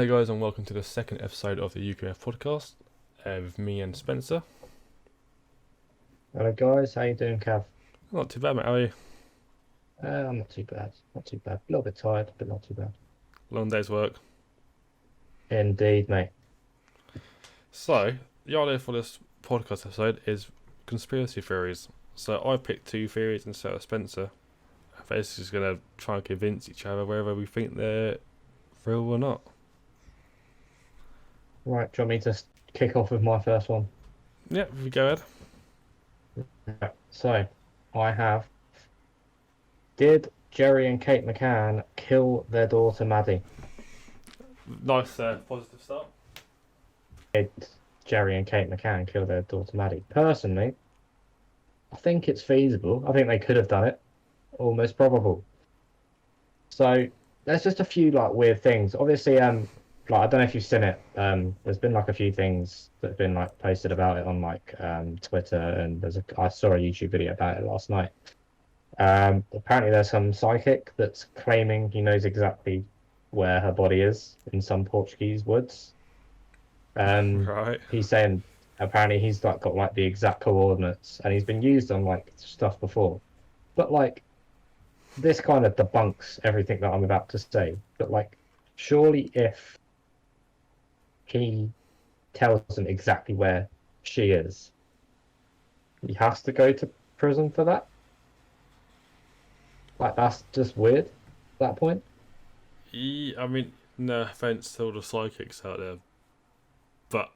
guys, and welcome to the second episode of the UKMF podcast with me and Spencer. Hello guys, how you doing, Cav? Not too bad, mate. How are you? I'm not too bad, not too bad. A little bit tired, but not too bad. Long day's work. Indeed, mate. So, the idea for this podcast episode is conspiracy theories. So, I picked two theories instead of Spencer. We're just going to try and convince each other whether we think they're real or not. Right, do you want me to kick off with my first one? Yeah, if we go ahead. Right, so, I have... Did Jerry and Kate McCann kill their daughter Maddie? Nice positive start. Did Jerry and Kate McCann kill their daughter Maddie? Personally, I think it's feasible. I think they could have done it. Almost probable. So, there's just a few weird things. Obviously, I don't know if you've seen it. There's been a few things that have been posted about it on Twitter, and I saw a YouTube video about it last night. Apparently there's some psychic that's claiming he knows exactly where her body is in some Portuguese woods. Right. He's saying apparently he's got the exact coordinates, and he's been used on stuff before. But this kind of debunks everything that I'm about to say. But surely if he tells them exactly where she is, he has to go to prison for that? That's just weird at that point. Yeah, I mean, no offence to all the psychics out there, but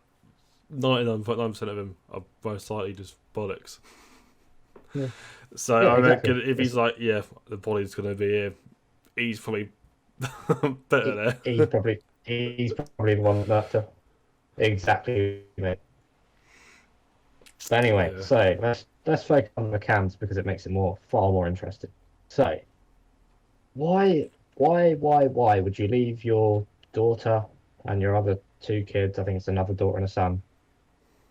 99.9% of them are most likely just bollocks. Yeah. So Yeah, I reckon exactly. if he's the body's going to be here, he's probably better there. He's probably the one that exactly, mate. But anyway, Yeah. so let's focus on the cams because it makes it far more interesting. So, why would you leave your daughter and your other two kids, I think it's another daughter and a son,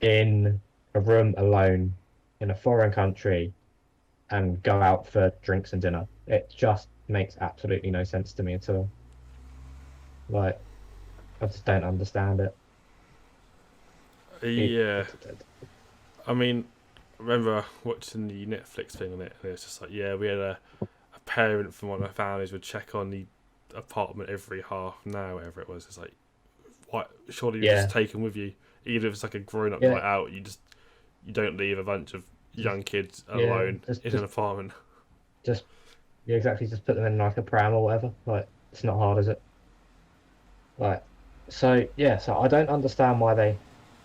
in a room alone in a foreign country and go out for drinks and dinner? It just makes absolutely no sense to me at all. I just don't understand it. Yeah. I mean, I remember watching the Netflix thing on it, and it's just we had a parent from one of the families would check on the apartment every half an hour, whatever it was. It's what? Surely you just take them with you, even if it's a grown-up night out. You don't leave a bunch of young kids alone in an apartment. Exactly. Just put them in a pram or whatever. It's not hard, is it? So I don't understand why they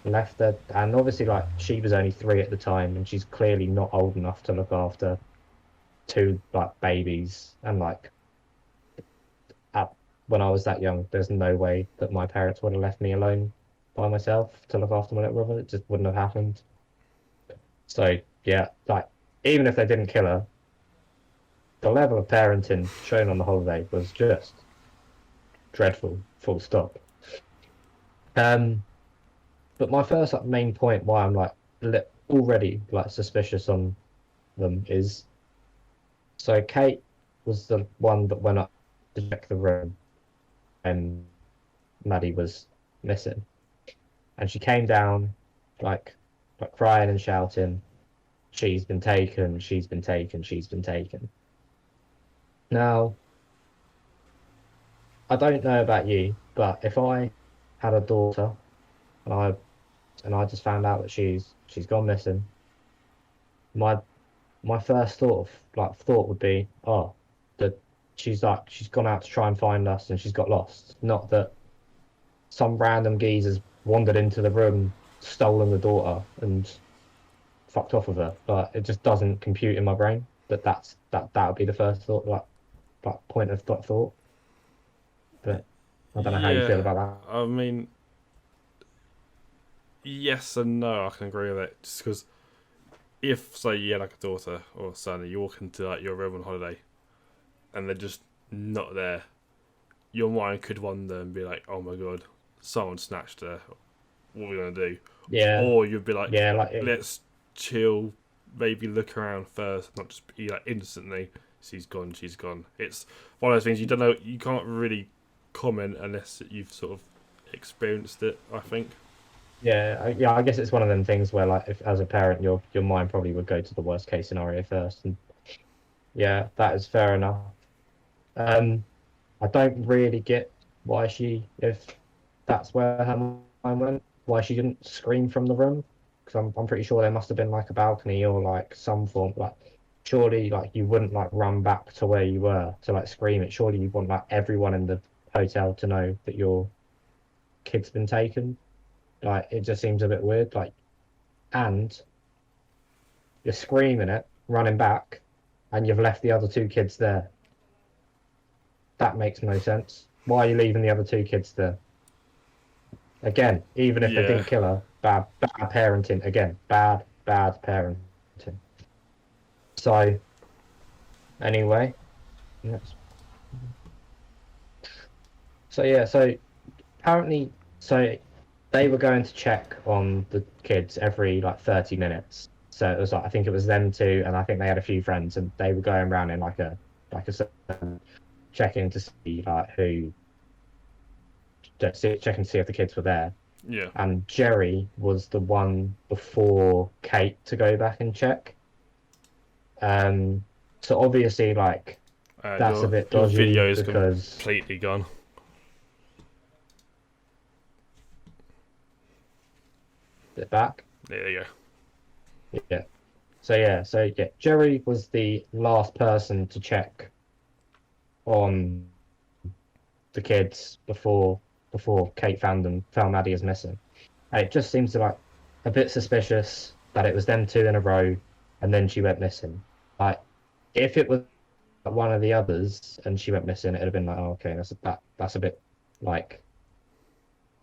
left her. And obviously, she was only 3 at the time, and she's clearly not old enough to look after two babies. And when I was that young, there's no way that my parents would have left me alone by myself to look after my little brother. It just wouldn't have happened. So even if they didn't kill her, the level of parenting shown on the holiday was just dreadful, full stop. But my first main point why I'm already suspicious on them is, so Kate was the one that went up to check the room and Maddie was missing, and she came down crying and shouting, she's been taken, she's been taken, she's been taken. Now, I don't know about you, but if I had a daughter and I just found out that she's gone missing, my first thought would be, that she's gone out to try and find us and she's got lost. Not that some random geezer's wandered into the room, stolen the daughter and fucked off with her. But it just doesn't compute in my brain that would be the first thought, point of thought. But I don't know how you feel about that. I mean, yes and no. I can agree with it. Just because if, say, you had a daughter or son, and you walk into your room on holiday, and they're just not there, your mind could wonder and be like, "Oh my god, someone snatched her. What are we gonna do?" Yeah. Or you'd be like, "Let's chill. Maybe look around first, not just be instantly. She's gone. She's gone." It's one of those things you don't know. You can't really comment unless you've sort of experienced it, I think. Yeah, I guess it's one of them things where, like, if as a parent, your mind probably would go to the worst case scenario first, and yeah, that is fair enough. Um, I don't really get why if that's where her mind went, why she didn't scream from the room, because I'm pretty sure there must have been like a balcony or like some form, like surely like you wouldn't like run back to where you were to like scream it. Surely you want like everyone in the hotel to know that your kid's been taken. Like it just seems a bit weird. Like, and you're screaming it, running back, and you've left the other two kids there. That makes no sense. Why are you leaving the other two kids there? Again, even if they Yeah, didn't kill her, bad parenting. Again, bad parenting. So anyway, yes. So yeah, so apparently, so they were going to check on the kids every like 30 minutes. So it was like I think it was them two, and I think they had a few friends, and they were going around in like a certain checking to see like who checking to see if the kids were there. yeah. And Jerry was the one before Kate to go back and check. Um, so obviously, like that's a bit Your video dodgy is because completely gone. they're back. There you Yeah. So yeah, Jerry was the last person to check on the kids before Kate found Maddie as missing. And it just seems to like a bit suspicious that it was them two in a row, and then she went missing. Like if it was one of the others and she went missing, it'd have been like, oh, okay, that's a bit like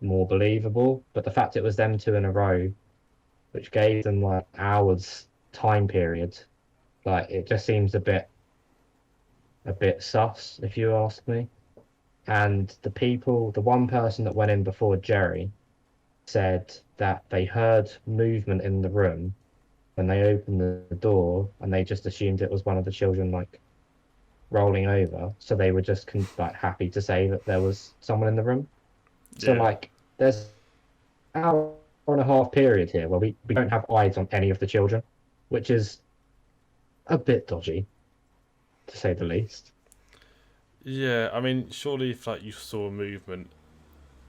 more believable. But the fact it was them two in a row, which gave them like hours time period, like it just seems a bit sus, if you ask me. And the one person that went in before Jerry said that they heard movement in the room when they opened the door, and they just assumed it was one of the children like rolling over. So they were just like happy to say that there was someone in the room. go. So Yeah. like there's an hour and a half period here where we don't have eyes on any of the children, which is a bit dodgy to say the least. Yeah, I mean, surely if like you saw movement,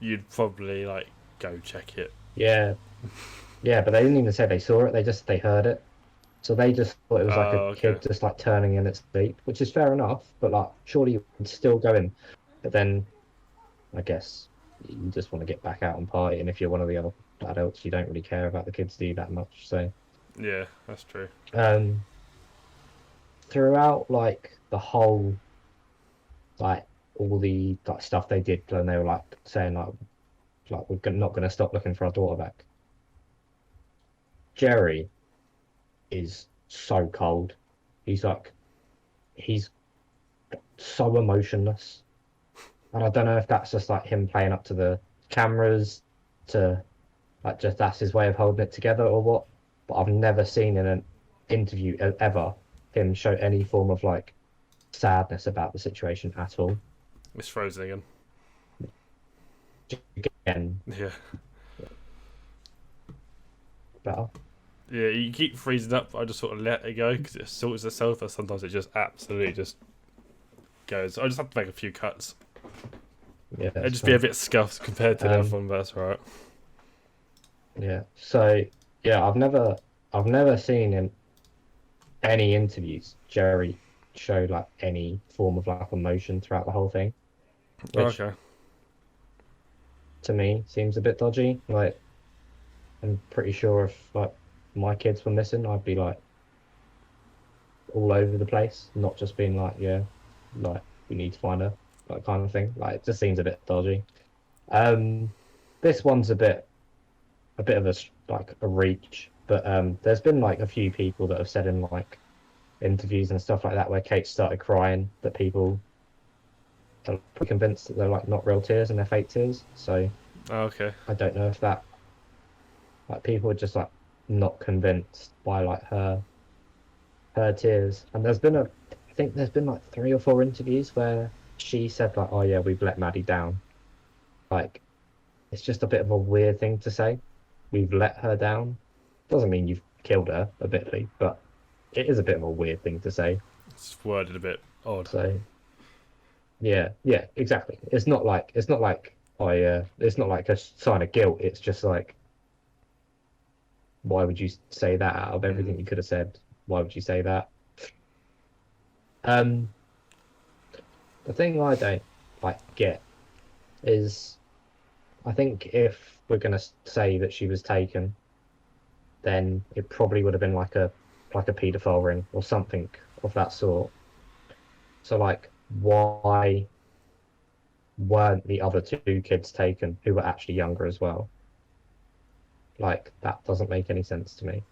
you'd probably like go check it. Yeah, yeah, but they didn't even say they saw it. They heard it. So they just thought it was like a Oh, okay. kid just like turning in its sleep, which is fair enough. But like, surely you would still go in. But then I guess you just want to get back out and party. And if you're one of the other adults, you don't really care about the kids do that much. So Yeah, that's true. um, throughout like the whole like all the like stuff they did, and they were like saying like we're not going to stop looking for our daughter back. Jerry is so cold. He's like he's so emotionless. And I don't know if that's just like him playing up to the cameras to like just that's his way of holding it together or what. But I've never seen in an interview ever him show any form of like sadness about the situation at all. It's frozen again. Again, Yeah. better. Yeah, you keep freezing up. I just sort of let it go because it sorts itself, and sometimes it just absolutely just goes. I just have to make a few cuts. Yeah, It'd just be a bit scuffed compared to the other one, but that's right. yeah. So yeah, I've never seen in any interviews Jerry show like any form of like emotion throughout the whole thing, which Okay. to me seems a bit dodgy. Like I'm pretty sure if like my kids were missing, I'd be like all over the place, not just being like, yeah, like we need to find her, like kind of thing. Like it just seems a bit dodgy. Um, this one's a bit of like a reach, but there's been like a few people that have said in like interviews and stuff like that where Kate started crying that people are pretty convinced that they're like not real tears and they're fake tears. So Okay. I don't know if that like people are just like not convinced by like her tears. And I think there's been like 3 or 4 interviews where she said like, oh yeah, we've let Maddie down. Like it's just a bit of a weird thing to say. We've let her down. Doesn't mean you've killed her, admittedly, but it is a bit of a weird thing to say. It's worded a bit odd. So yeah, yeah, exactly. It's not like a sign of guilt. It's just like, why would you say that out of Mm. everything you could have said? Why would you say that? Um, the thing I don't like get is, I think if we're gonna say that she was taken, then it probably would have been like a paedophile ring or something of that sort. So like, why weren't the other two kids taken who were actually younger as well? Like that doesn't make any sense to me.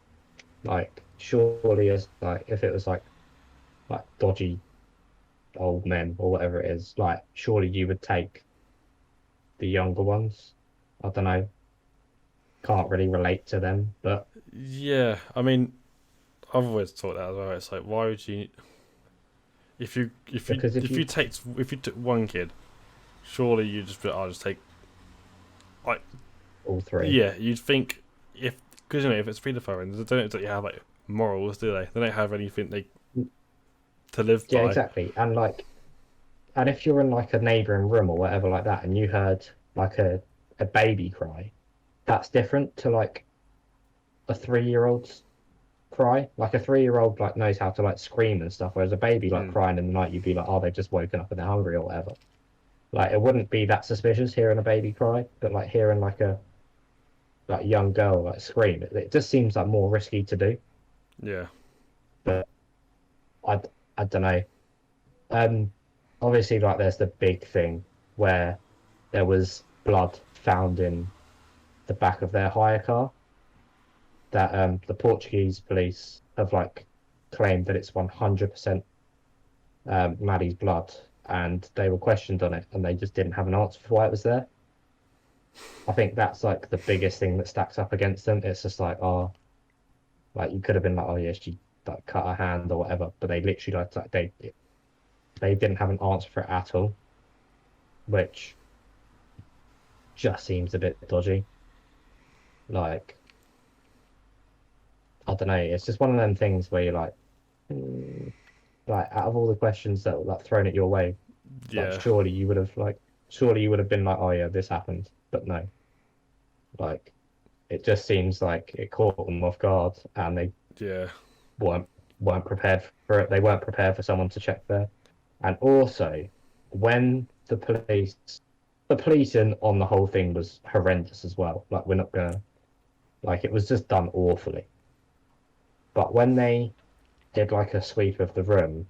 Like surely as like if it was like dodgy old men or whatever it is, like surely you would take the younger ones. I don't know. Can't really relate to them, but Yeah, I mean, I've always thought that as well. It's like, why would you? because if you If you took one kid, surely you just be, I'll just take like all three, yeah. You'd think if because if it's paedophile, they don't exactly have like morals, do they? They don't have anything they to live yeah, by. exactly. And if you're in like a neighboring room or whatever like that, and you heard like a baby cry, that's different to like a 3-year-old's cry. Like a 3-year-old like knows how to like scream and stuff, whereas a baby like Mm. crying in the night, you'd be like, oh, they've just woken up and they're hungry or whatever. Like it wouldn't be that suspicious hearing a baby cry, but like hearing like a like young girl like scream, it just seems like more risky to do. Yeah, But I I don't know. Um, Obviously like there's the big thing where there was blood found in the back of their hire car that the Portuguese police have like claimed that it's 100% Maddie's blood, and they were questioned on it, and they just didn't have an answer for why it was there. I think that's like the biggest thing that stacks up against them. It's just like, oh, like you could have been like, oh yeah, she like cut her hand or whatever, but they literally like they didn't have an answer for it at all, which just seems a bit dodgy. Like I don't know, it's just one of them things where you're like, hmm, like out of all the questions that were like thrown at your way, like yeah, surely you would have been like, oh yeah, this happened, but no, like it just seems like it caught them off guard, and they yeah, weren't weren't prepared for it. They weren't prepared for someone to check there, and also when the policing on the whole thing was horrendous as well. Like we're not gonna like it was just done awfully. But when they did like a sweep of the room,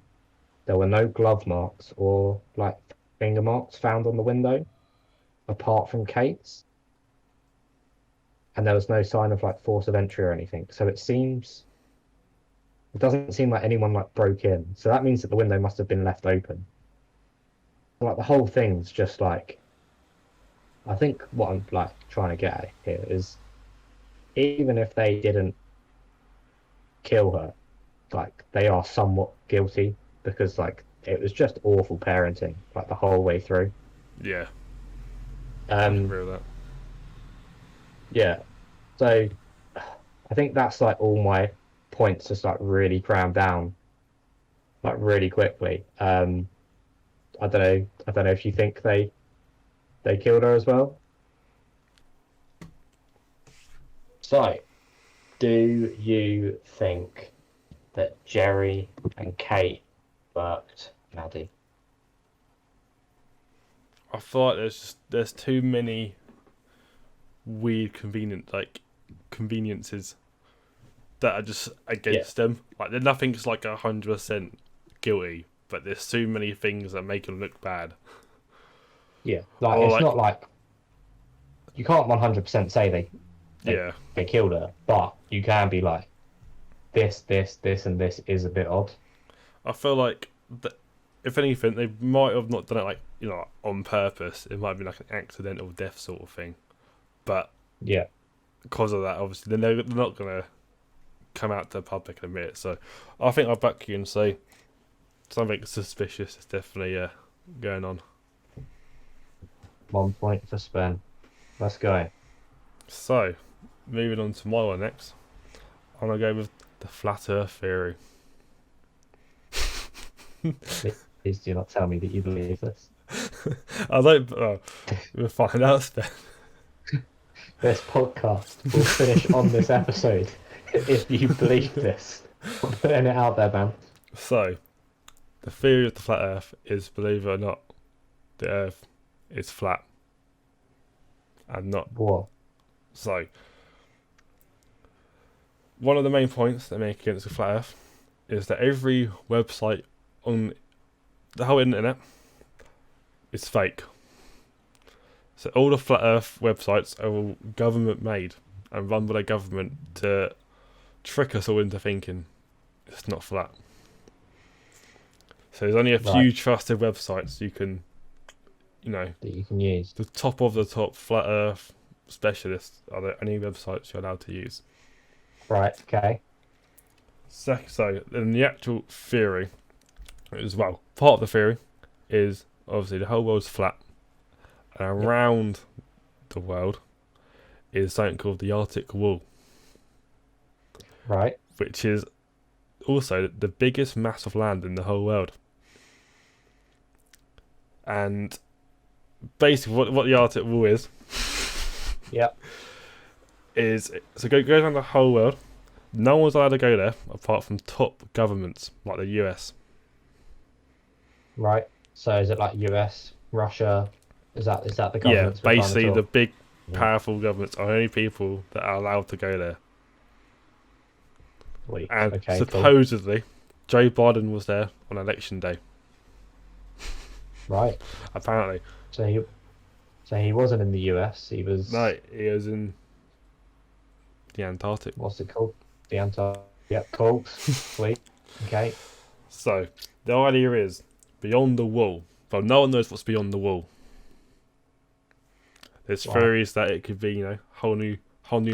there were no glove marks or like finger marks found on the window apart from Kate's, and there was no sign of like force of entry or anything. So it doesn't seem like anyone like broke in. So that means that the window must have been left open. Like the whole thing's just like, I think what I'm like trying to get at here is even if they didn't kill her, like they are somewhat guilty because like it was just awful parenting like the whole way through. yeah. I can Um, agree with that. yeah. So I think that's like all my points just like really crammed down like really quickly. I don't know. I don't know if you think they killed her as well. So, do you think that Jerry and Kate worked Maddie? I feel like there's too many weird conveniences that are just Yeah, against them. Like nothing's like 100% guilty, but there's too many things that make them look bad. yeah. Like Or it's like not like you can't 100% say they yeah, they killed her, but you can be like this, and this is a bit odd. I feel like that if anything, they might have not done it like on purpose. It might have been like an accidental death sort of thing. But Yeah, because of that, obviously, they're not gonna come out to the public and admit it. So I think I'll back you and say something suspicious is definitely going on. 1 point for Spen. Let's go. So, moving on to my one next. I'm gonna go with the flat Earth theory. Please do not tell me that you believe this. I don't. We'll find out then. This podcast will finish on this episode if you believe this. I'm putting it out there, man. So, the theory of the flat Earth is, believe it or not, the Earth is flat and not. What? So, one of the main points they make against the flat Earth is that every website on the whole internet is fake. So all the flat Earth websites are all government made and run by the government to trick us all into thinking it's not flat. So there's only a few trusted websites you can, that you can use. the top of the top flat Earth specialists are the only websites you're allowed to use. Right. Okay. So in the actual theory, as well, part of the theory is obviously the whole world's flat, and around the world is something called the Arctic Wall, Right. which is also the biggest mass of land in the whole world. And basically, what the Arctic Wall is, Yep. is so goes around the whole world. No one's allowed to go there apart from top governments like the US. Right. So is it like US, Russia? Is that the governments? Yeah, basically the big, Yeah. powerful governments are only people that are allowed to go there. Sweet. And Okay, supposedly, Joe Biden was there on election day. cool. Right. Apparently, So he wasn't in the US. He was. no, he was in the Antarctic. What's it called? The Antarctic. Yep. Cool. Sweet. Okay. So the idea is beyond the wall. Well, no one knows what's beyond the wall. There's Right. theories that it could be, whole new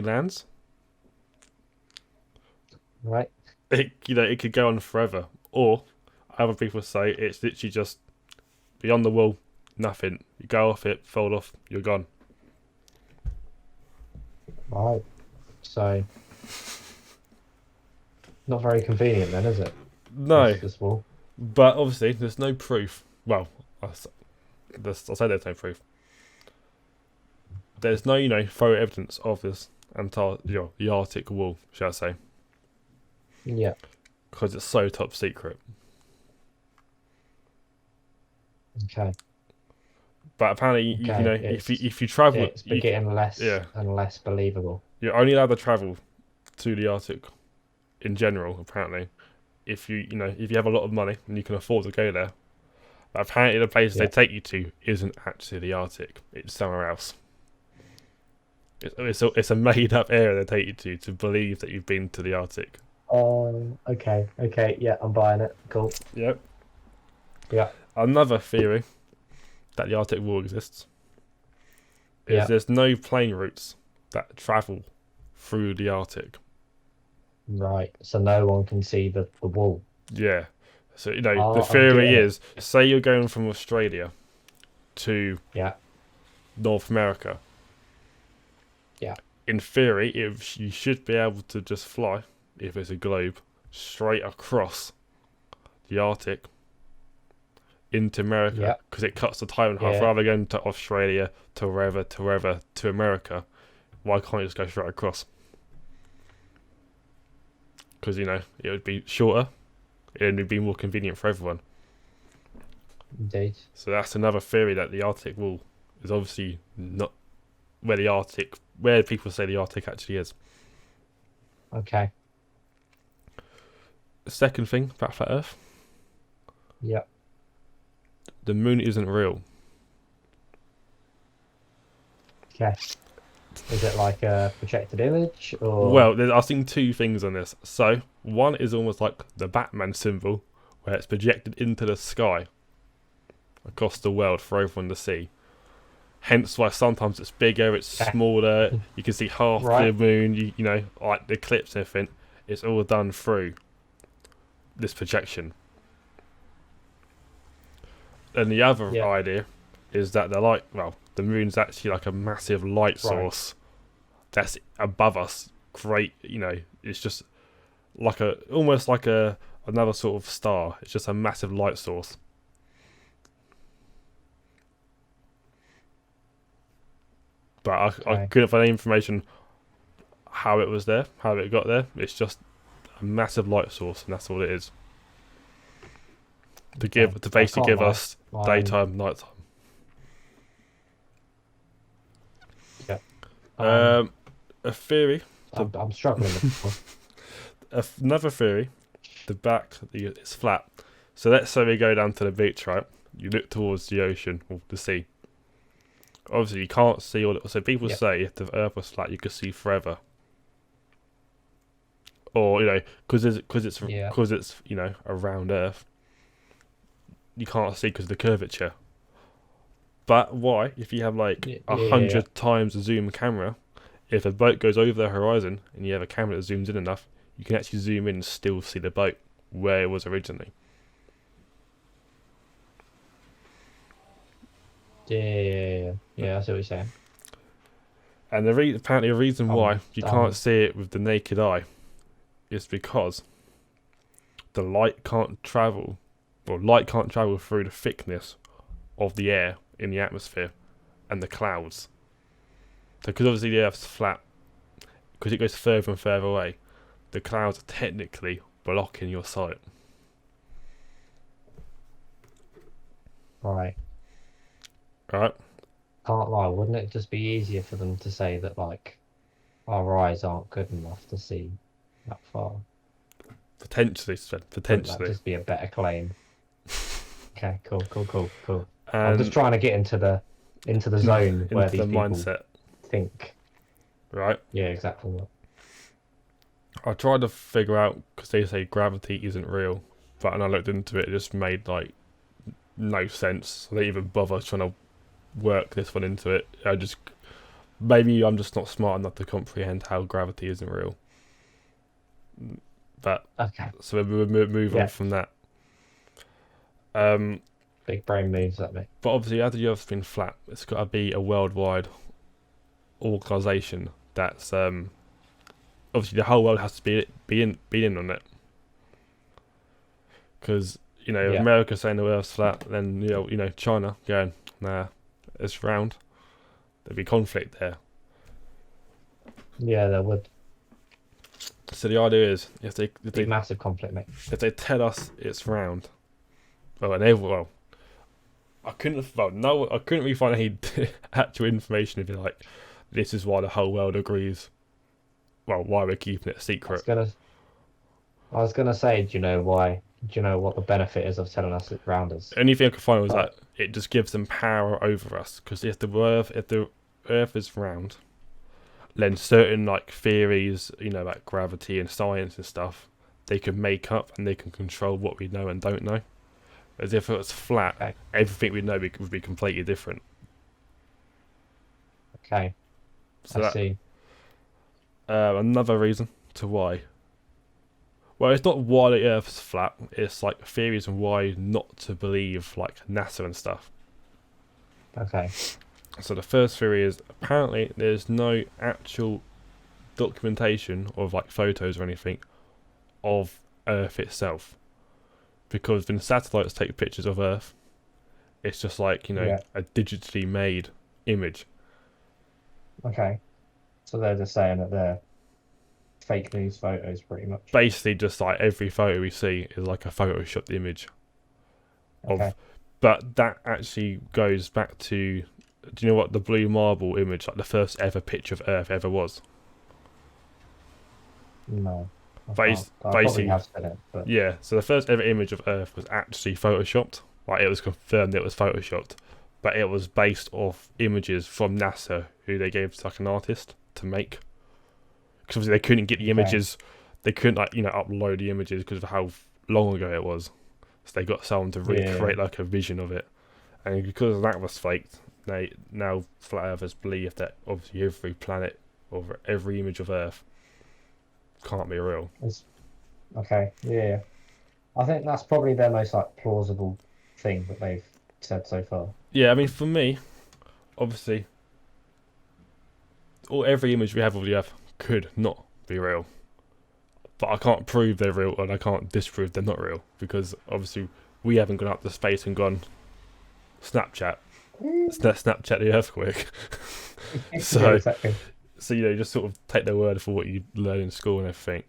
lands. Right. It could go on forever, or other people say it's literally just beyond the wall, nothing. You go off it, fold off, you're gone. Right. So. Not very convenient then, is it? No, This wall. but obviously there's no proof. Well, I'll say there's no proof. There's no, photo evidence of this the Arctic Wall, shall I say, Yeah. because it's so top secret. Okay. But apparently, Okay, if you travel, It's getting less yeah. and less believable. you're only allowed to travel to the Arctic in general. Apparently, if you have a lot of money and you can afford to go there. But apparently, the place they take you to isn't actually the Arctic; it's somewhere else. It's a made up area they take you to believe that you've been to the Arctic. Okay. Okay. Yeah, I'm buying it. Cool. Yep. Yeah. Another theory that the Arctic Wall exists is Yeah. there's no plane routes that travel through the Arctic. Right. So no one can see the wall. Yeah. So Oh, the I'm theory getting it. is, say you're going from Australia to Yeah. North America. Yeah. In theory, you should be able to just fly, if it's a globe, straight across the Arctic into America, Yeah. because it cuts the time in half. Yeah. Rather than going to Australia to wherever to America, why can't you just go straight across? Because it would be shorter, it would be more convenient for everyone. Indeed. So that's another theory, that the Arctic Wall is obviously not where people say the Arctic actually is. Okay. The second thing about flat Earth, Yeah. the moon isn't real. Okay. Is it like a projected image or? Well, I've seen two things on this. So one is almost like the Batman symbol, where it's projected into the sky across the world for everyone to see. Hence why sometimes it's bigger, it's smaller. You can see half the moon. Like the eclipse and everything. It's all done through this projection. And the other idea is that the the moon's actually like a massive light source that's above us. Great, it's just like almost like another sort of star. It's just a massive light source. But I couldn't find any information how it was there, how it got there. It's just a massive light source, and that's all it is. To basically give us daytime, nighttime. Yeah. A theory. I'm struggling with Another theory. It's flat. So let's say we go down to the beach, right? You look towards the ocean or the sea. Obviously, you can't see all it. So people say if the Earth was flat, you could see forever. Or because it's a round Earth, you can't see because of the curvature. But why? If you have like 100 times the zoom camera, if a boat goes over the horizon and you have a camera that zooms in enough, you can actually zoom in and still see the boat where it was originally. Yeah, I see what you're saying. And apparently the reason why you can't see it with the naked eye is because the light can't travel through the thickness of the air in the atmosphere and the clouds. So because obviously the Earth's flat, because it goes further and further away, the clouds are technically blocking your sight. Right. Right. Can't lie, wouldn't it just be easier for them to say that like our eyes aren't good enough to see that far? Potentially. Wouldn't that just be a better claim? Okay, cool. And I'm just trying to get into the zone where these people mindset. think. Right. Yeah, exactly. I tried to figure out, because they say gravity isn't real, but when I looked into it, it just made like no sense. I didn't even bother trying to work this one into it. Maybe I'm just not smart enough to comprehend how gravity isn't real. But so we'll move on from that. Big brain moves at me. But obviously, as the Earth's been flat, it's got to be a worldwide organisation that's obviously the whole world has to be in on it. Because America saying the Earth's flat, then China going, nah, it's round. There'd be conflict there. Yeah, there would. So the idea is, if they massive conflict, mate. If they tell us it's round, I couldn't really find any actual information. If you're like, this is why the whole world agrees. Well, why we're keeping it a secret. I was gonna say, do you know why? Do you know what the benefit is of telling us it's round us? The only thing I could find was that it just gives them power over us. Because if the Earth is round, then certain like theories, about gravity and science and stuff, they can make up and they can control what we know and don't know. As if it was flat, everything we know would be completely different. Okay, so I see. Another reason to why. Well, it's not why the Earth's flat. It's like theories on why not to believe like NASA and stuff. Okay. So the first theory is apparently there's no actual documentation of like photos or anything of Earth itself, because when satellites take pictures of Earth, it's just like a digitally made image. Okay. So they're just saying that they're fake news photos, pretty much. Basically, just like every photo we see is like a photoshopped image. Okay. But that actually goes back to, do you know what the blue marble image, like the first ever picture of Earth ever was? No. I probably have said it, but... Yeah, so the first ever image of Earth was actually photoshopped. Like, it was confirmed it was photoshopped, but it was based off images from NASA, who they gave to like an artist to make. Because obviously they couldn't get the images, they couldn't upload the images because of how long ago it was. So they got someone to recreate like a vision of it, and because that was faked, now flat earthers believe that obviously every planet or every image of Earth can't be real. Okay, yeah. I think that's probably their most like plausible thing that they've said so far. Yeah, I mean, for me, obviously, every image we have of the Earth could not be real. But I can't prove they're real, and I can't disprove they're not real, because obviously we haven't gone up to space and gone Snapchat the earthquake. So, Yeah, exactly. so just sort of take their word for what you learn in school and everything.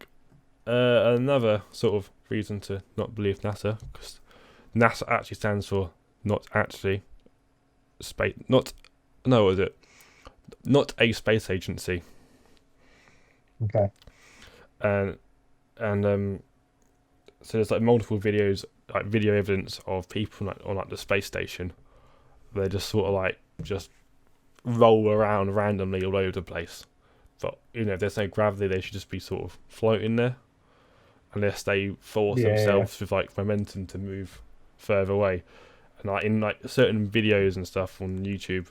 Another sort of reason to not believe NASA, because NASA actually stands for not actually space, not no, what is it? Not a space agency. Okay. And so there's like multiple videos, like video evidence of people on the space station. They just sort of like just roll around randomly all over the place. But if there's no gravity, they should just be sort of floating there, unless they force themselves with like momentum to move further away. And like in like certain videos and stuff on YouTube,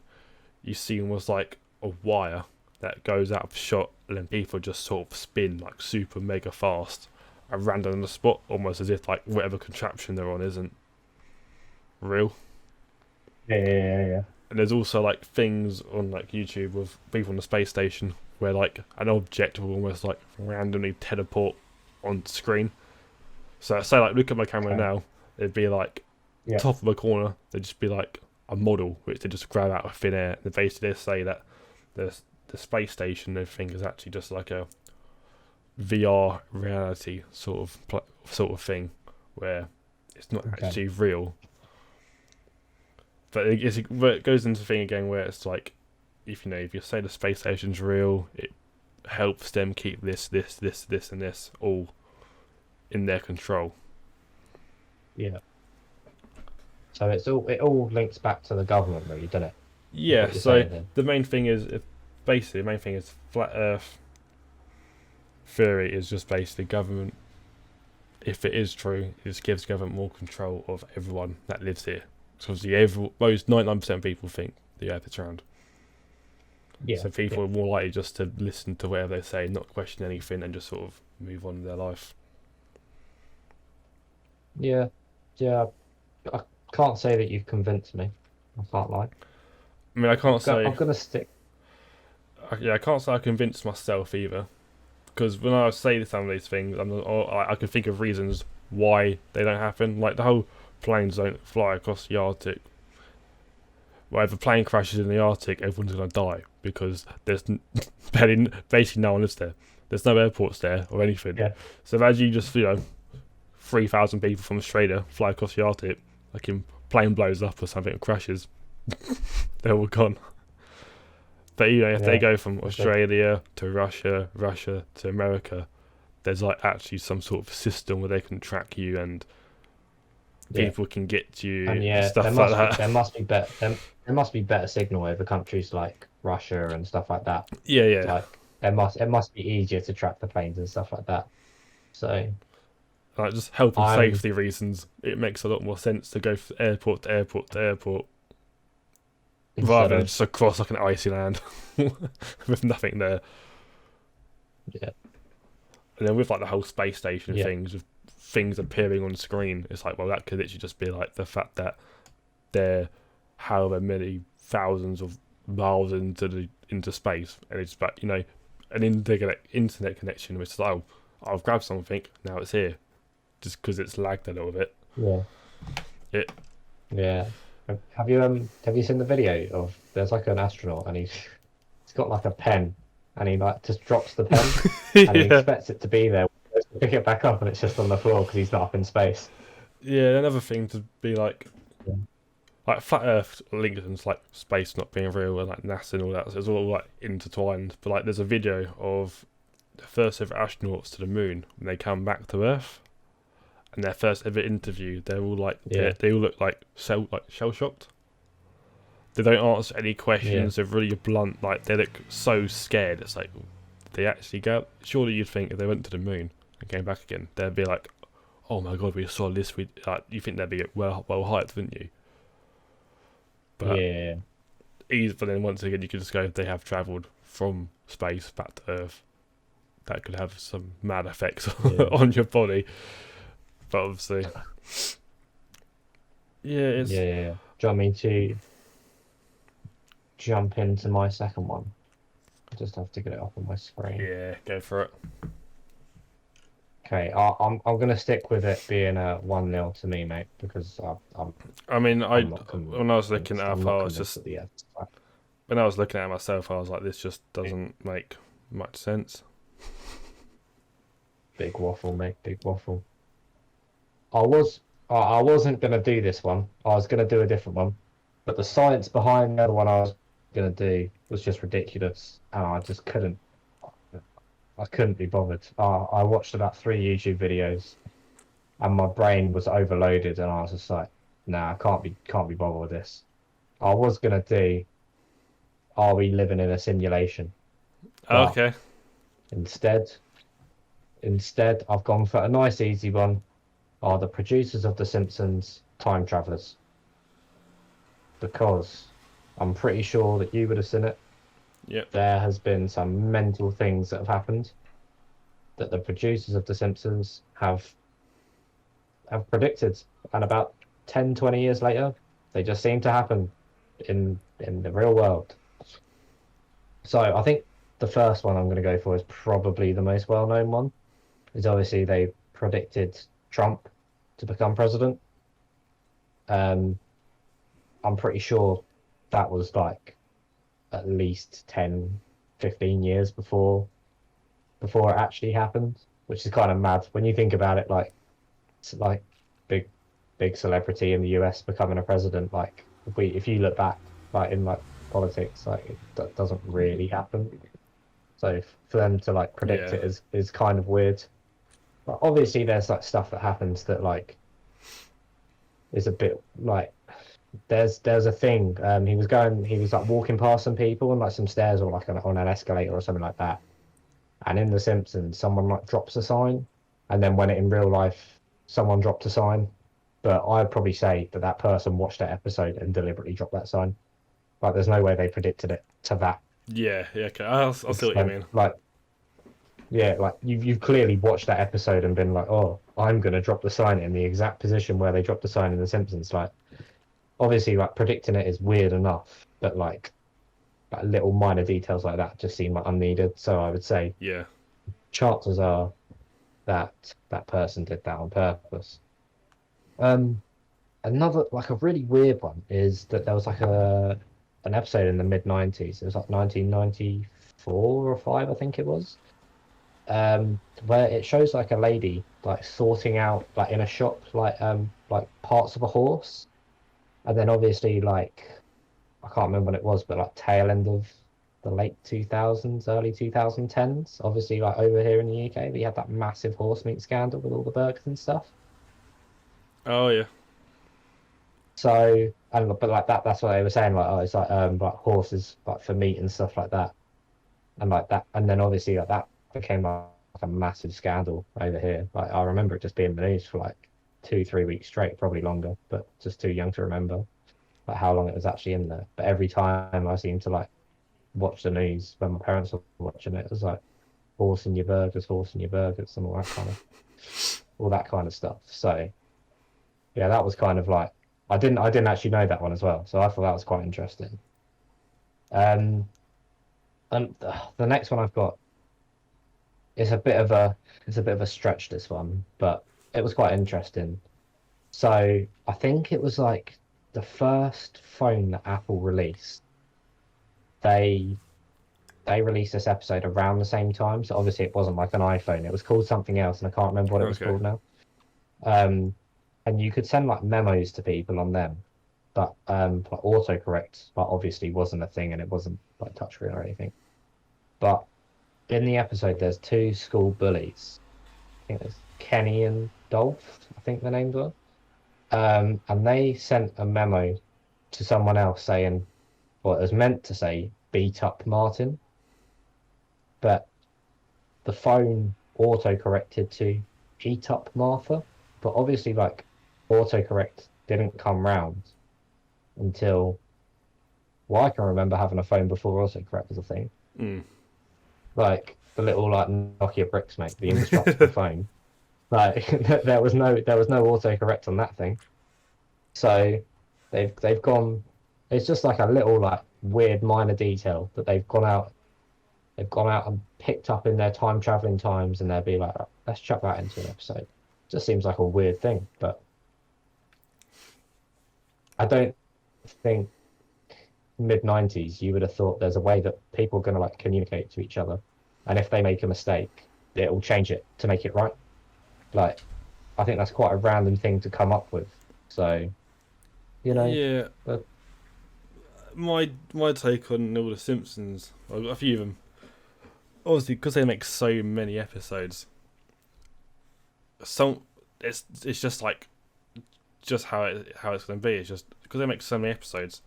you see almost like a wire that goes out of shot, and then people just sort of spin like super mega fast at random on the spot, almost as if like whatever contraption they're on isn't real. Yeah. And there's also like things on like YouTube of people on the space station where like an object will almost like randomly teleport on screen. So say like look at my camera now, it'd be like top of a corner, there'd just be like a model which they just grab out of thin air. And basically they say that the space station and everything is actually just like a VR reality sort of thing where it's not actually real. But it goes into the thing again where it's like, if you say the space station's real, it helps them keep this, and this all in their control. Yeah. So it all links back to the government, really, doesn't it? Yeah. So the main thing is, flat Earth theory is just basically government. If it is true, it just gives government more control of everyone that lives here. So obviously, most 99% of people think the Earth is round. Yeah. So people are more likely just to listen to whatever they say, not question anything, and just sort of move on with their life. Yeah. I can't say that you've convinced me. I can't lie. I mean, I can't say. I'm gonna stick. Yeah, I can't say I convinced myself either, because when I say some of these things, I can think of reasons why they don't happen. Like the whole planes don't fly across the Arctic. Well, if a plane crashes in the Arctic, everyone's going to die because there's basically no one lives there. There's no airports there or anything. Yeah. So imagine you just 3,000 people from Australia fly across the Arctic, like a plane blows up or something and crashes, they're all gone. But if they go from Australia to Russia to America, there's like actually some sort of system where they can track you and people can get to you and stuff like that. There must be better signal over countries like Russia and stuff like that. Yeah. Like it must be easier to track the planes and stuff like that. So like just health and safety reasons, it makes a lot more sense to go from airport to airport to airport rather than just across like an icy land with nothing there. Yeah. And then with like the whole space station things, with things appearing on screen, it's like, well, that could literally just be like the fact that they're however many thousands of miles into space, and it's like an internet connection, which is like, oh, I've grabbed something, now it's here, just because it's lagged a little bit. Yeah. Have you seen the video of there's like an astronaut and he's got like a pen and he like just drops the pen and he expects it to be there. Pick it back up and it's just on the floor because he's not up in space. Yeah, another thing to be like flat Earth links like space not being real and like NASA and all that. So it's all like intertwined. But like, there's a video of the first ever astronauts to the moon when they come back to Earth, and their first ever interview. They're all like they all look like shell shocked. They don't answer any questions. They're really blunt. Like they look so scared. It's like they actually go. Surely you'd think if they went to the moon and came back again, they'd be like, "Oh my god, we saw this." You think they'd be well hyped, wouldn't you? But but then once again, you could just go, they have travelled from space back to Earth. That could have some mad effects on your body. But obviously, it's... Do you want me to jump into my second one. I just have to get it up on my screen. Yeah, go for it. Okay, I'm gonna stick with it being a 1-0 to me, mate, because I mean, I'm not when I was looking convinced. at I'm it, not I was convinced just at the end. when I was looking at it myself, I was like, this just doesn't make much sense. Big waffle, mate. Big waffle. I wasn't gonna do this one. I was gonna do a different one, but the science behind the other one I was gonna do was just ridiculous, and I just couldn't. I couldn't be bothered. I watched about 3 YouTube videos, and my brain was overloaded, and I was just like, "Nah, I can't be bothered with this." I was gonna do, "Are we living in a simulation?" But Okay. instead, I've gone for a nice easy one. Are the producers of The Simpsons time travelers? Because I'm pretty sure that you would have seen it. Yep. There has been some mental things that have happened that the producers of The Simpsons have predicted, and about 10, 20 years later, they just seem to happen in the real world. So I think the first one I'm going to go for is probably the most well-known one. Is obviously they predicted Trump to become president. Um, I'm pretty sure that was like at least 10, 15 years before it actually happened, which is kind of mad when you think about it. Like it's like big celebrity in the US becoming a president. Like if you look back like in like politics, like that doesn't really happen. So for them to like predict Yeah. it is kind of weird. But obviously there's like stuff that happens that like is a bit like there's a thing. He was like walking past some people on like some stairs or like on an escalator or something like that. And in The Simpsons, someone like drops a sign, and then when it in real life, someone dropped a sign. But I'd probably say that that person watched that episode and deliberately dropped that sign. Like, there's no way they predicted it to that Yeah. Yeah. Okay. I'll see what you extent. mean. Like, yeah, like you've clearly watched that episode and been like, oh, I'm gonna drop the sign in the exact position where they dropped the sign in The Simpsons. Like, obviously, like predicting it is weird enough, but like little minor details like that just seem like unneeded. So I would say Yeah. chances are that person did that on purpose. Um, Another like a really weird one is that there was like an episode in the mid 90s. It was like 1994 or five, I think it was. Where it shows like a lady like sorting out like in a shop like parts of a horse, and then obviously like I can't remember when it was, but like tail end of the late 2000s, early 2010s. Obviously, like over here in the UK, we had that massive horse meat scandal with all the burgers and stuff. Oh yeah. So, and but like that's what they were saying. Like, oh, it's like horses like for meat and stuff like that, and like that, and then obviously like that became like a massive scandal over here. Like I remember it just being in the news for like 2, 3 weeks straight, probably longer, but just too young to remember like how long it was actually in there. But every time I seem to like watch the news when my parents were watching it, it was like horse in your burgers, and all that kind of stuff. So yeah, that was kind of like I didn't actually know that one as well, so I thought that was quite interesting. Um, and the next one I've got is a bit of a stretch, this one, but it was quite interesting. So I think it was like the first phone that Apple released. They they released this episode around the same time. So obviously it wasn't like an iPhone. It was called something else, and I can't remember what it was Okay. called now. Um, and you could send like memos to people on them, but like autocorrect, but obviously wasn't a thing, and it wasn't like touchscreen or anything. But in the episode, there's two school bullies. I think it's Kenny and Dolph. I think the names were. And they sent a memo to someone else saying, well, it was meant to say "beat up Martin," but the phone auto-corrected to "eat up Martha." But obviously, like, autocorrect didn't come round until, well, I can remember having a phone before autocorrect was a thing. Mm. Like the little like Nokia bricks, mate, the indestructible phone. Like there was no autocorrect on that thing. So they've gone. It's just like a little like weird minor detail that they've gone out and picked up in their time traveling times, and they'll be like, let's chuck that into an episode. Just seems like a weird thing, but I don't think mid 90s you would have thought there's a way that people are going to like communicate to each other, and if they make a mistake, it will change it to make it right. Like, I think that's quite a random thing to come up with. So, you know, Yeah, but my take on all the Simpsons, I've got a few of them. Obviously, because they make so many episodes, some it's just like just how it's going to be. It's just because they make so many episodes,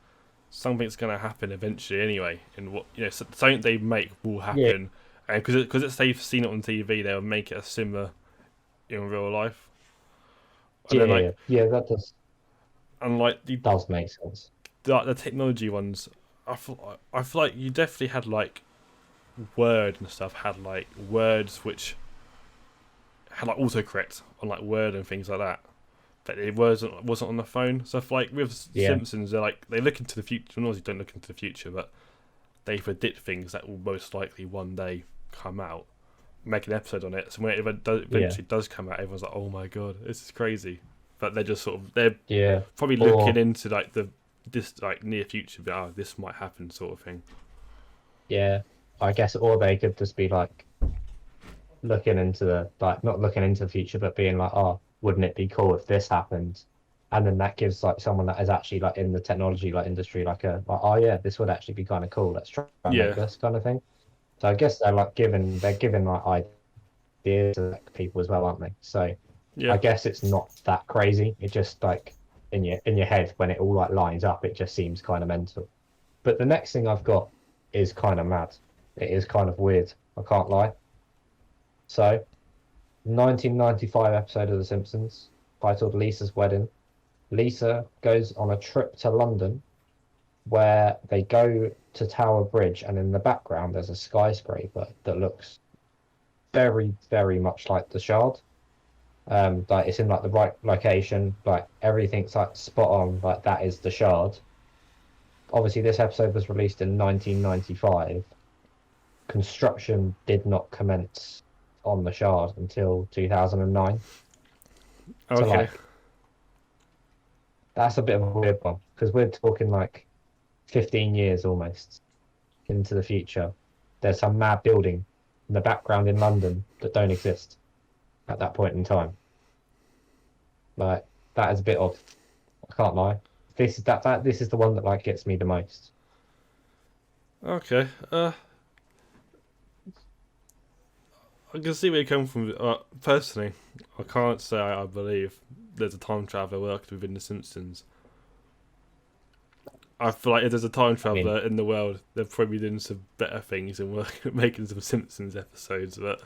something's going to happen eventually anyway. And what something they make will yeah, happen, and because they've seen it on TV, they'll make it a similar in real life. And yeah, then yeah, yeah, that like does make sense. the technology ones, I feel like you definitely had like Word and stuff had like words which had like autocorrect on like Word and things like that. But it wasn't on the phone. So if like with Yeah, Simpsons, they look into the future. Well, obviously don't look into the future, but they predict things that will most likely one day come out. Make an episode on it. So when it yeah, eventually does come out, everyone's like, "Oh my god, this is crazy." But they're yeah. probably looking Or into like this like near future. But this might happen, sort of thing. yeah, I guess, or they could just be like looking into the like not looking into the future, but being like, oh, wouldn't it be cool if this happened? And then that gives like someone that is actually like in the technology like industry like, oh yeah, this would actually be kind of cool. Let's try and make Yeah, this kind of thing. So I guess they're giving like ideas to like, people as well, aren't they? So yeah. I guess it's not that crazy. It just like in your head when it all like lines up, it just seems kind of mental. But the next thing I've got is kind of mad. It is kind of weird. I can't lie. So 1995 episode of The Simpsons titled Lisa's Wedding. Lisa goes on a trip to London where they go to Tower Bridge, and in the background there's a skyscraper that looks very, very much like the Shard. Like it's in like the right location, like everything's like spot on, like that is the Shard. Obviously, this episode was released in 1995. Construction did not commence on the Shard until 2009. So Okay. like that's a bit of a weird one because we're talking like 15 years almost into the future. There's some mad building in the background in London that don't exist at that point in time. Like that is a bit odd. I can't lie. This is the one that like gets me the most. Okay. I can see where you come from. Personally, I can't say I believe there's a time traveler worked within The Simpsons. I feel like if there's a time I mean, traveler in the world, they're probably doing some better things and making some Simpsons episodes, but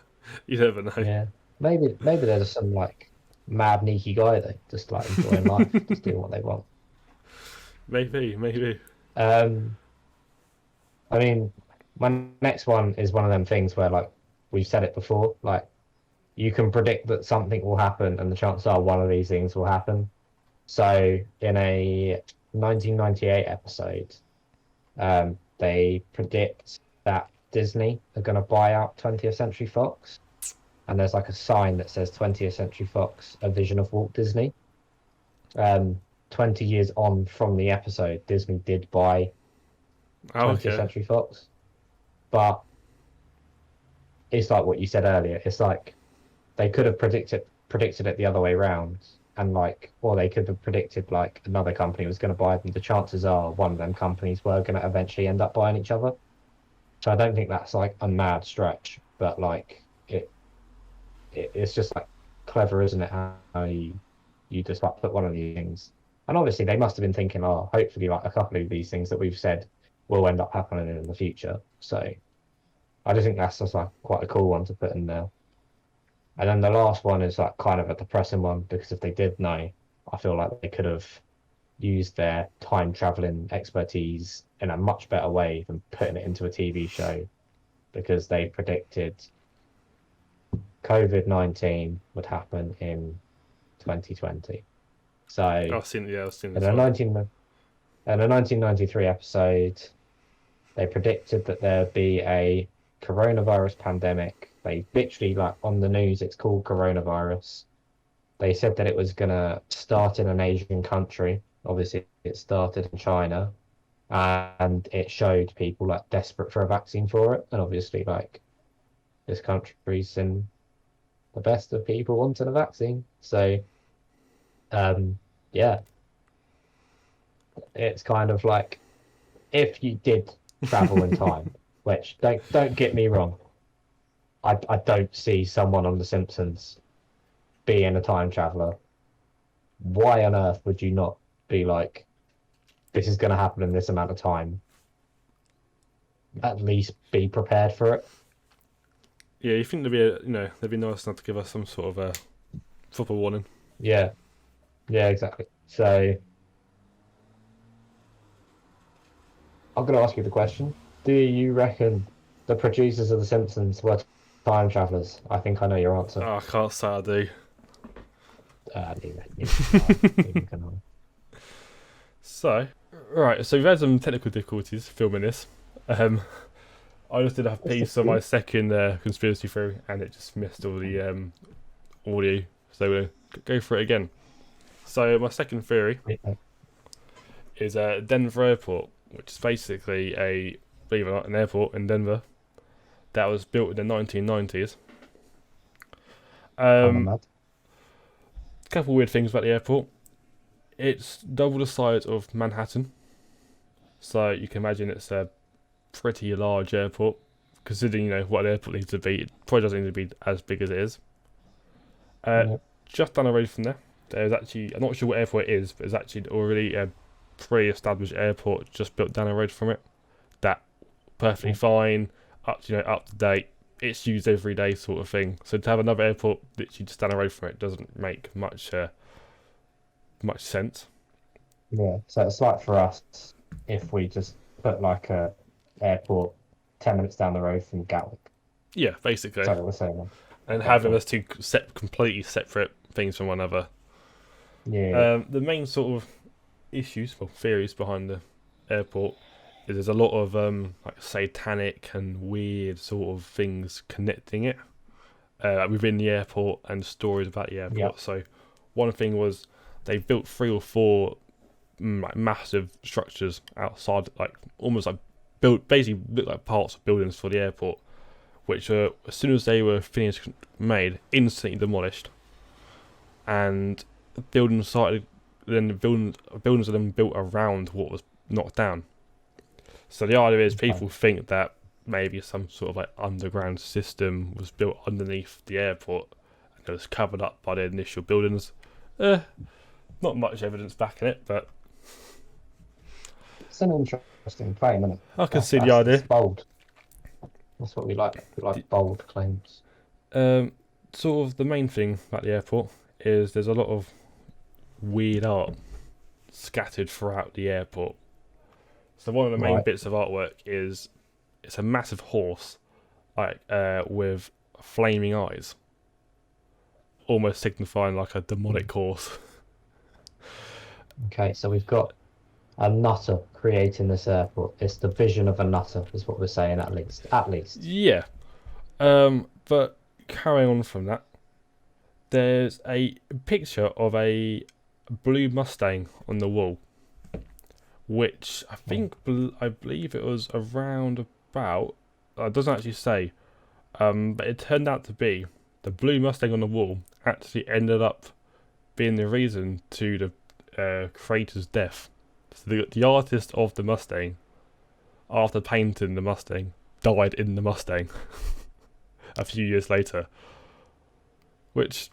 you never know. yeah, maybe there's some like mad sneaky guy though, just like enjoying life, just doing what they want. Maybe. Um, I mean, my next one is one of them things where like we've said it before, like you can predict that something will happen, and the chances are one of these things will happen. So in a 1998 episode, they predict that Disney are going to buy out 20th Century Fox, and there's like a sign that says 20th Century Fox, a vision of Walt Disney. 20 years on from the episode, Disney did buy Oh, 20th okay. Century Fox, but it's like what you said earlier. It's like they could have predicted it the other way around, and like, or they could have predicted like another company was going to buy them. The chances are one of them companies were going to eventually end up buying each other. So I don't think that's like a mad stretch, but like it's just like clever, isn't it? How you just like put one of these things, and obviously they must have been thinking, oh, hopefully like a couple of these things that we've said will end up happening in the future. So I just think that's just like quite a cool one to put in there. And then the last one is like kind of a depressing one because if they did know, I feel like they could have used their time traveling expertise in a much better way than putting it into a TV show because they predicted COVID-19 would happen in 2020. So I've seen in this a one. 1993 episode, They predicted that there'd be a coronavirus pandemic. They literally, like on the news, it's called coronavirus. They said that it was gonna start in an Asian country. Obviously, it started in China, and it showed people like desperate for a vaccine for it. And obviously, like this country's in the best of people wanting a vaccine. So, yeah, it's kind of like if you did travel in time, which don't get me wrong, I don't see someone on The Simpsons being a time traveler. Why on earth would you not be like, this is going to happen in this amount of time? At least be prepared for it. Yeah, you think they'd be nice enough to give us some sort of a proper warning. Yeah, yeah, exactly. So I'm going to ask you the question: do you reckon the producers of The Simpsons were time travelers? I think I know your answer. Oh, I can't say I do. Neither can I. So, right, so we've had some technical difficulties filming this. I just did a piece on my second conspiracy theory, and it just missed all the audio. So we'll go for it again. So my second theory is Denver Airport, which is basically believe it or not, an airport in Denver that was built in the 1990s. A couple weird things about the airport. It's double the size of Manhattan, so you can imagine it's a pretty large airport. Considering what an airport needs to be, it probably doesn't need to be as big as it is. Just down the road from there, there's actually, I'm not sure what airport it is, but there's actually already a pre-established airport just built down the road from it. That perfectly fine, up to date. It's used every day, sort of thing. So to have another airport literally just down the road from it doesn't make much sense. Yeah, so it's like for us if we just put like a airport 10 minutes down the road from Gatwick. Yeah, basically. Sorry, we're saying and having us two completely separate things from one another. Yeah. The main sort of theories behind the airport is there's a lot of like satanic and weird sort of things connecting it within the airport and stories about the airport. Yep. So one thing was they built 3 or 4 like massive structures outside, like almost like basically look like parts of buildings for the airport, which as soon as they were finished made, instantly demolished, and buildings started. Then buildings are then built around what was knocked down. So the idea is people think that maybe some sort of like underground system was built underneath the airport and it was covered up by the initial buildings. Not much evidence backing it, but It's an interesting claim, isn't it? I can see the idea. It's bold. That's what we like. We like bold claims. Sort of the main thing about the airport is there's a lot of weird art scattered throughout the airport. So one of the main bits of artwork is it's a massive horse, like with flaming eyes, almost signifying like a demonic horse. Okay, so we've got a nutter creating this airport. It's the vision of a nutter, is what we're saying, at least. At least. Yeah. But carrying on from that, there's a picture of a blue Mustang on the wall, which I believe it was around about. It doesn't actually say, but it turned out to be the blue Mustang on the wall actually ended up being the reason to the creator's death. So the artist of the Mustang, after painting the Mustang, died in the Mustang a few years later, which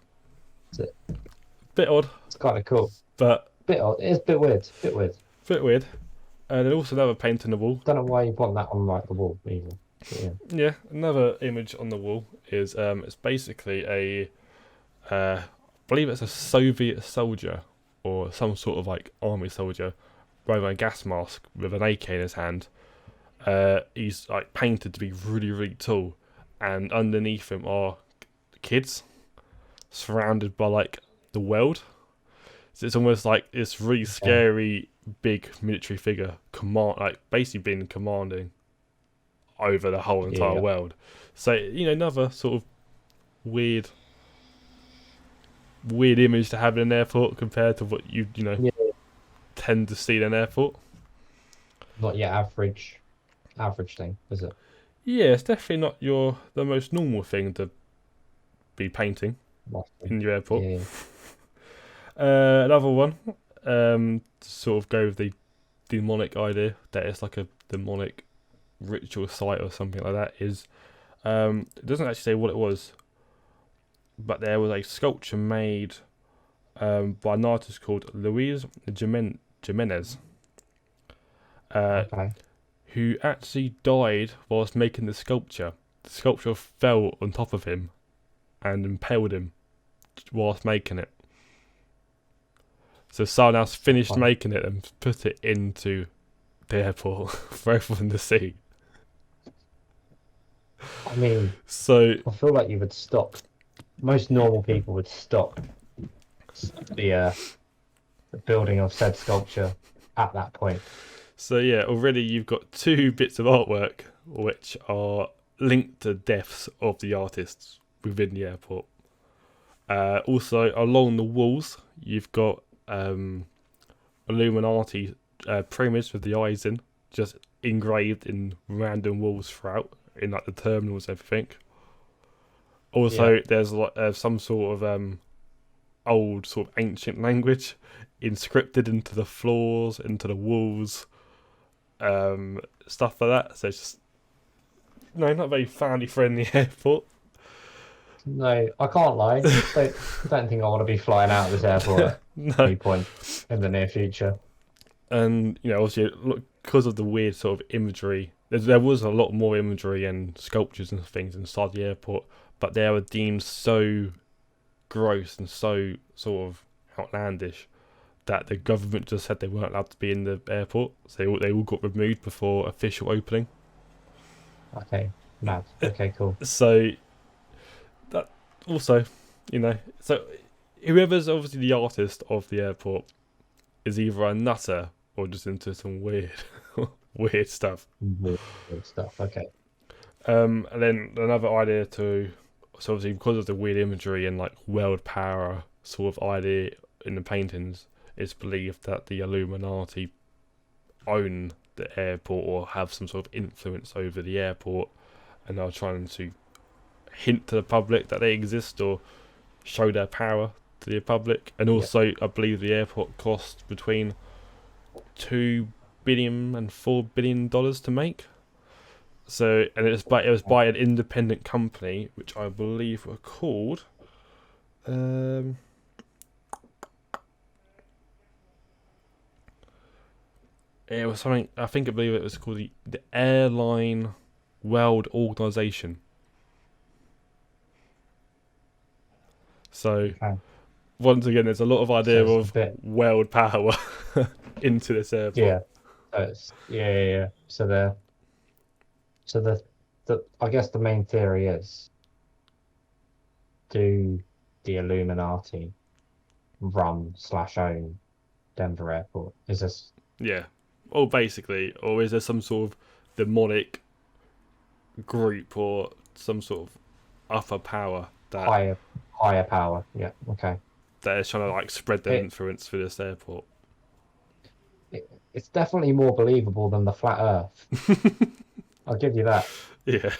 bit odd. It's kind of cool, but bit odd. It's a bit weird. Bit weird. And then also another paint on the wall. Don't know why you want that on like the wall either. Yeah, another image on the wall is it's basically I believe it's a Soviet soldier or some sort of like army soldier wearing a gas mask with an AK in his hand. He's like painted to be really, really tall, and underneath him are kids surrounded by like the world. So it's almost like this really scary big military figure basically being commanding over the whole entire Yeah. world. So, another sort of weird image to have in an airport compared to what Yeah. tend to see in an airport. Not your average thing, is it? Yeah, it's definitely not the most normal thing to be painting Waffle. in your airport. Yeah. Another one, to sort of go with the demonic idea that it's like a demonic ritual site or something like that is, it doesn't actually say what it was, but there was a sculpture made by an artist called Luis Jimenez, Okay. who actually died whilst making the sculpture. The sculpture fell on top of him and impaled him whilst making it. So someone else finished making it and put it into the airport for everyone to see. I mean, So I feel like you would stop. Most normal people would stop the building of said sculpture at that point. So yeah, already you've got two bits of artwork which are linked to deaths of the artists within the airport. Also, along the walls, you've got Illuminati pyramids with the eyes in, just engraved in random walls throughout, in like the terminals and everything. Also, there's like some sort of old, sort of ancient language inscripted into the floors, into the walls, stuff like that. So it's just not a very family friendly airport. No, I can't lie. Don't think I want to be flying out of this airport at any point in the near future. And obviously, because of the weird sort of imagery, there was a lot more imagery and sculptures and things inside the airport, but they were deemed so gross and so sort of outlandish that the government just said they weren't allowed to be in the airport. So they all got removed before official opening. Okay, mad. Okay, cool. So that also, so whoever's obviously the artist of the airport is either a nutter or just into some weird stuff. Weird stuff. Okay. And then another idea too. So obviously, because of the weird imagery and like world power sort of idea in the paintings, it's believed that the Illuminati own the airport or have some sort of influence over the airport, and are trying to hint to the public that they exist or show their power to the public. And also, I believe the airport costs between $2 billion and $4 billion to make. So, and it was by an independent company, which I believe were called. It was something. I believe it was called the Airline World Organization. So, once again, there's a lot of idea of world power into this airport. Yeah. Yeah. So the I guess the main theory is, do the Illuminati run/own Denver Airport? Is this? Yeah. Or basically, or is there some sort of demonic group or some sort of upper power that higher power? Yeah. Okay. That is trying to like spread their influence through this airport. It's definitely more believable than the flat Earth. I'll give you that. Yeah.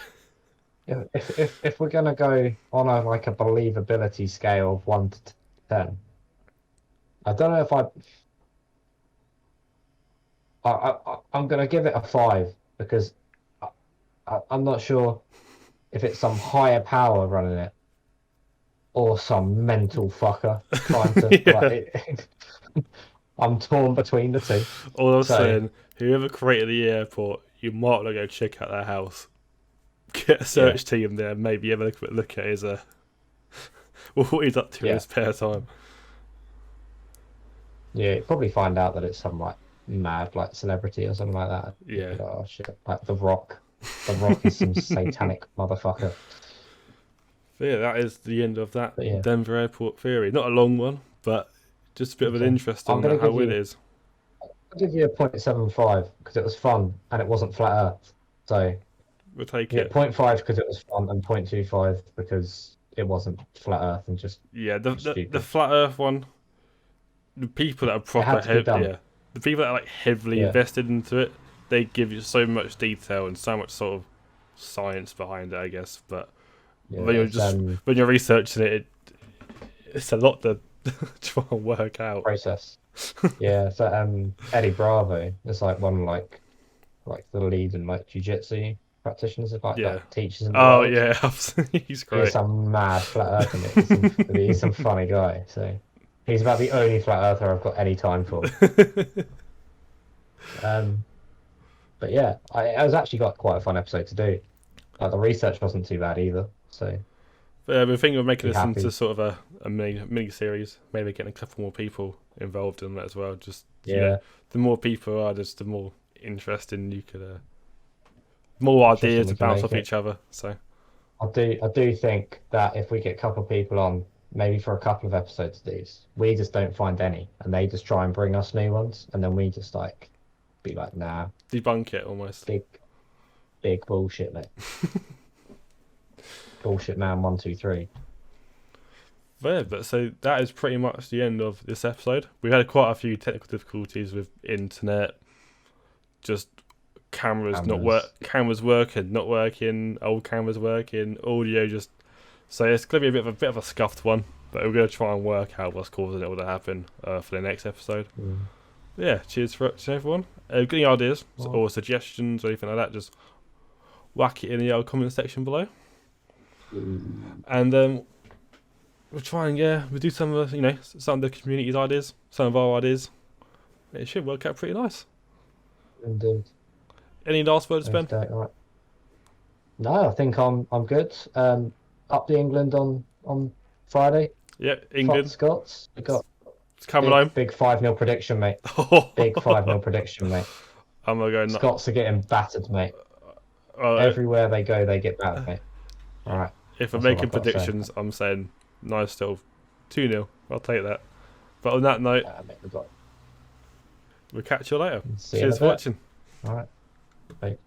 If we're gonna go on a believability scale of 1 to 10, I don't know if I'm gonna give it a 5 because I'm not sure if it's some higher power running it or some mental fucker trying to. I'm torn between the two. All I'm saying, whoever created the airport, you might want to go check out their house. Get a search team there, maybe have a quick look at his what he's up to in his spare time. Yeah, you'd probably find out that it's some mad celebrity or something like that. Yeah. Oh shit! Like The Rock. The Rock is some satanic motherfucker. But yeah, that is the end of that Denver airport theory. Not a long one, but just a bit of an interest on how it is. I'll give you a 0.75 because it was fun and it wasn't flat Earth. So We'll take Yeah, it. 0.5 because it was fun, and 0.25 because it wasn't flat Earth and just Yeah, the stupid. flat Earth one. The people that are It proper, had to be done. yeah, the people that are like heavily Yeah, invested into it, they give you so much detail and so much sort of science behind it, I guess. But yeah. when you're It's just when you're researching it, it's a lot to try and work out. process. Yeah, so Eddie Bravo is like one of like the leading like jiu-jitsu practitioners of Yeah. like teachers in the Oh world. yeah, he's He is great. some mad flat earther mate. He's some funny guy. So he's about the only flat earther I've got any time for. Um, but yeah, I was actually got quite a fun episode to do. Like the research wasn't too bad either. So But we're thinking of making be this into happy. sort of a mini series. Maybe getting a couple more people involved in that as well. Just Yeah, the more people are, just the more interesting you could, more interesting ideas we to can bounce make off it. each other. So I do think that if we get a couple of people on, maybe for a couple of episodes of these, we just don't find any, and they just try and bring us new ones, and then we just like be like, nah, debunk it almost. big big bullshit, mate. Bullshit man 123. But yeah, but so that is pretty much the end of this episode. We had quite a few technical difficulties with internet, just Cameras. cameras working, not working, old cameras working, audio just. So it's gonna be a bit of a scuffed one, but we're gonna try and work out what's causing it all to happen for the next episode. Mm. Yeah, to everyone. Got any ideas Well, or suggestions or anything like that? Just whack it in the old comment section below, and we'll try and we'll do some of some of the community's ideas, some of our ideas. It should work out pretty nice. indeed. Any last words, Ben? Okay, right. No, I think I'm good. Up to England on Friday. Yeah, Fuck the England. Scots. We got It's coming big home. big 5-0 prediction, mate. Big 5-0 prediction, mate. I'm gonna go. Scots are getting battered, mate. Uh, Everywhere they go, they get battered, mate. All right, if I'm that's all making I've got to say. predictions, I'm saying nice still 2-0. I'll take that. But on that note, Mate, we got. we'll catch you later. See you in Cheers a for bit. watching. All right. Bye.